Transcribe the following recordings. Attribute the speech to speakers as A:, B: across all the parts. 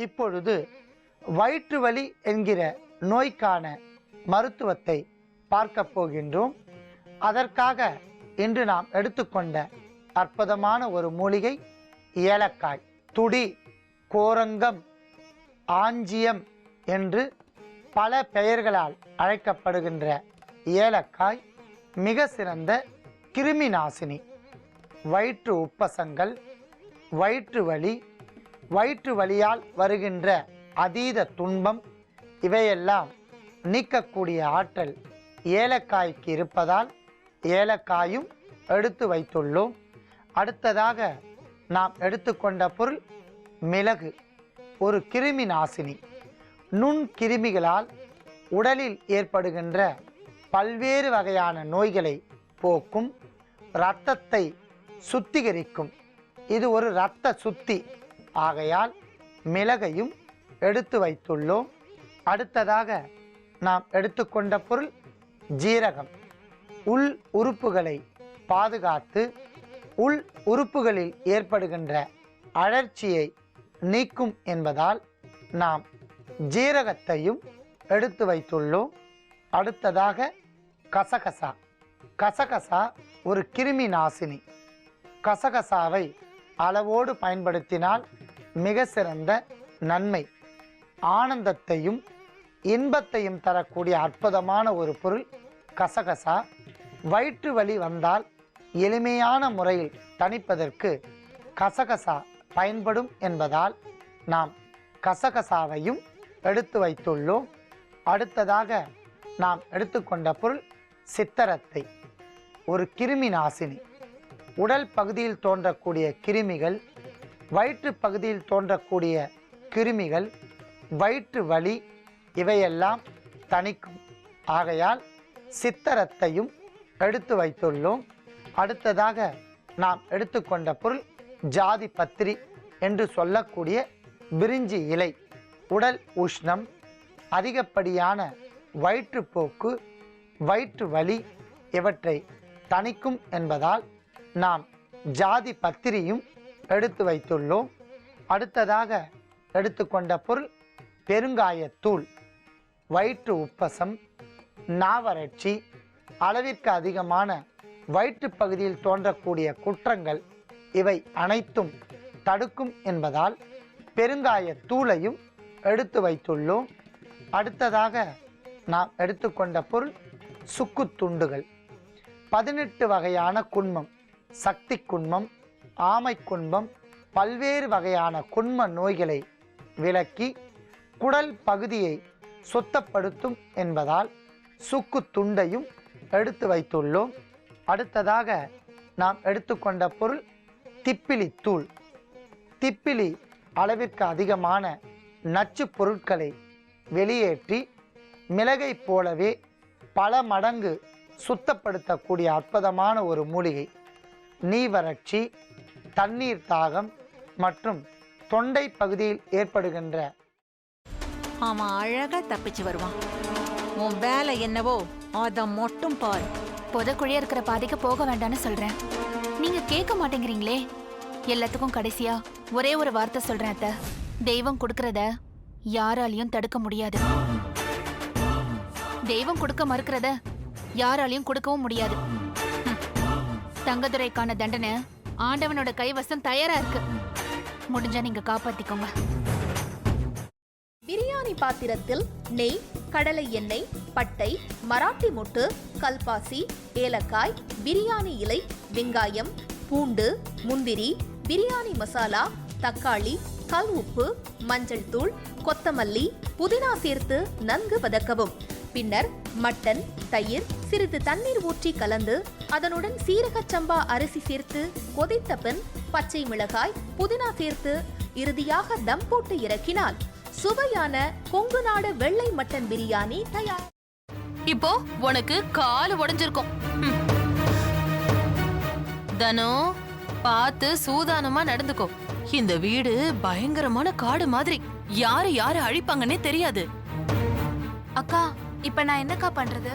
A: இப்பொழுது வயிற்று வலி என்கிற நோய்க்கான மருத்துவத்தை பார்க்க போகின்றோம். அதற்காக இன்று நாம் எடுத்துக்கொண்ட அற்புதமான ஒரு மூலிகை ஏலக்காய். துடி, கோரங்கம், ஆஞ்சியம் என்று பல பெயர்களால் அழைக்கப்படுகின்ற ஏலக்காய் மிக சிறந்த கிருமி நாசினி. வயிற்று உப்பசங்கள், வயிற்று வலி, வயிற்று வலியால் வருகின்ற அதீத துன்பம் இவையெல்லாம் நீக்கக்கூடிய ஆற்றல் ஏலக்காய்க்கு இருப்பதால் ஏலக்காயும் எடுத்து வைத்துள்ளோம். அடுத்ததாக நாம் எடுத்துக்கொண்ட பொருள் மிளகு. ஒரு கிருமி நாசினி. நுண் கிருமிகளால் உடலில் ஏற்படுகின்ற பல்வேறு வகையான நோய்களை போக்கும், இரத்தத்தை சுத்திகரிக்கும். இது ஒரு இரத்த சுத்தி. ஆகையால் மிளகையும் எடுத்து வைத்துள்ளோம். அடுத்ததாக நாம் எடுத்துக்கொண்ட பொருள் ஜீரகம். உள் உறுப்புகளை பாதுகாத்து உள் உறுப்புகளில் ஏற்படுகின்ற அழற்சியை நீக்கும் என்பதால் நாம் ஜீரகத்தையும் எடுத்து வைத்துள்ளோம். அடுத்ததாக கசகசா. கசகசா ஒரு கிருமி நாசினி. கசகசாவை அளவோடு பயன்படுத்தினால் மிக சிறந்த நன்மை. ஆனந்தத்தையும் இன்பத்தையும் தரக்கூடிய அற்புதமான ஒரு பொருள் கசகசா. வயிற்று வலி வந்தால் எளிமையான முறையில் தணிப்பதற்கு கசகசா பயன்படும் என்பதால் நாம் கசகசாவையும் எடுத்து வைத்துள்ளோம். அடுத்ததாக நாம் எடுத்துக்கொண்ட பொருள் சித்தரத்தை. ஒரு கிருமி நாசினி. உடல் பகுதியில் தோன்றக்கூடிய கிருமிகள், வயிற்று பகுதியில் தோன்றக்கூடிய கிருமிகள், வயிற்று வலி இவையெல்லாம் தணிக்கும். ஆகையால் சித்தரத்தையும் எடுத்து வைத்துள்ளோம். அடுத்ததாக நாம் எடுத்துக்கொண்ட பொருள் ஜாதி பத்திரி என்று சொல்லக்கூடிய பிரிஞ்சி இலை. உடல் உஷ்ணம், அதிகப்படியான வயிற்றுப்போக்கு, வயிற்று வலி இவற்றை தணிக்கும் என்பதால் நாம் ஜாதி பத்திரியும் எடுத்து வைத்துள்ளோம். அடுத்ததாக எடுத்துக்கொண்ட பொருள் பெருங்காயத்தூள். வயிற்று உப்பசம், நாவறட்சி, அளவிற்கு அதிகமான வயிற்று பகுதியில் தோன்றக்கூடிய குற்றங்கள் இவை அனைத்தும் தடுக்கும் என்பதால் பெருங்காயத்தூளையும் எடுத்து வைத்துள்ளோம். அடுத்ததாக நாம் எடுத்துக்கொண்ட பொருள் சுக்கு துண்டுகள். 18 வகையான குன்மம், சக்தி குன்மம், ஆமை குன்மம், பல்வேறு வகையான குன்ம நோய்களை விலக்கி குடல் பகுதியை சுத்தப்படுத்தும் என்பதால் சுக்கு துண்டையும் எடுத்து வைத்துள்ளோம். அடுத்ததாக நாம் எடுத்துக்கொண்ட பொருள் திப்பிலி தூள். திப்பிலி அளவிற்கு அதிகமான நச்சு பொருட்களை வெளியேற்றி மிளகை போலவே பல மடங்கு சுத்தப்படுத்தக்கூடிய அற்புதமான ஒரு மூலிகை. நீவறட்சி, தண்ணீர் தாகம் மற்றும் தொண்டை பகுதியில் ஏற்படுகின்ற
B: அவன் அழகா தப்பிச்சு வருவான். உன் வேலை என்னவோ அதை மட்டும் பாரு.
C: புதக்குழியா இருக்கிற பாதைக்கு போக வேண்டாம்னு சொல்றேன், நீங்க கேட்க மாட்டேங்கிறீங்களே. எல்லாத்துக்கும் கடைசியா ஒரே ஒரு வார்த்தை சொல்றேன் அத்தை. தெய்வம் கொடுக்கறத யாராலையும் தடுக்க முடியாது. தெய்வம் கொடுக்க மறுக்கிறத யாராலையும் கொடுக்கவும் முடியாது. தங்கதுரைக்கான தண்டனை ஆண்டவனோட கைவசம் தயாரா இருக்கு. முடிஞ்சா நீங்க காப்பாத்திக்கோங்க.
D: பிரியாணி பாத்திரத்தில் நெய், கடலை எண்ணெய், பட்டை, மராட்டி மொட்டு, கல்பாசி, ஏலக்காய், பிரியாணி இலை, வெங்காயம், பூண்டு, முந்திரி, பிரியாணி மசாலா, தக்காளி, கல் உப்பு, மஞ்சள் தூள், கொத்தமல்லி, புதினா சேர்த்து நன்கு வதக்கவும். பின்னர் மட்டன், தயிர், சிறிது தண்ணீர் ஊற்றி கலந்து அதனுடன் சீரக சம்பா அரிசி சேர்த்து கொதித்த பின் பச்சை மிளகாய், புதினா சேர்த்து இறுதியாக தம் போட்டு இறக்கினால் சுவையான கொங்கு நாடு வெள்ளை மட்டன் பிரியாணி தயார்.
E: இப்போ உனக்கு கால் உடைஞ்சிருக்கும். தனோ, பார்த்து சூதானமா நடந்துக்கோ. இந்த வீடு பயங்கரமான காடு மாதிரி. யாரு யாரு அழிப்பாங்கன்னே தெரியாது.
C: அக்கா, இப்ப நான் என்னக்கா பண்றது?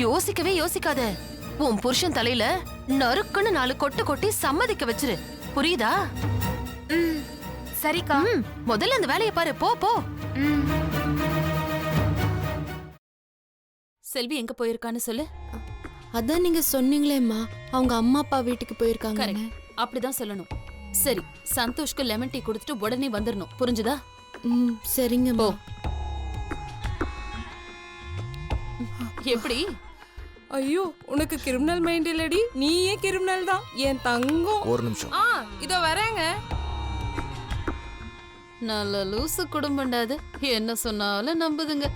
E: யோசிக்கவே யோசிக்காத. உன் புருஷன் தலையில நறுக்குன்னு 4 கொட்டு கொட்டி சம்மதிக்க வச்சிரு. புரியுதா?
C: சரிக்கா.
E: முதல்ல அந்த வேலையை பாரு, போ போ. செல்வி எங்க போயிருக்கான்னு சொல்லு.
F: அதான் நீங்க சொன்னீங்களேம்மா, அவங்க அம்மா அப்பா வீட்டுக்கு போயிருக்காங்க.
E: அப்படிதான் சொல்லணும். சரி, சந்தோஷ்க்கு லெமன் டீ கொடுத்துட்டு உடனே வந்துடணும், புரிஞ்சுதா?
F: சரிங்கம்மா.
E: எப்படி?
G: ஐயோ, உனக்கு கிரிமினல் மைண்ட் இல்லடி, நீயே கிரிமினல் தான் என் தங்கம்.
H: ஒரு நிமிஷம்.
G: இதோ வரேங்க.
E: நல்ல லூசு குடும்பம்டாது, என்ன சொன்னாலும் நம்புதுங்க.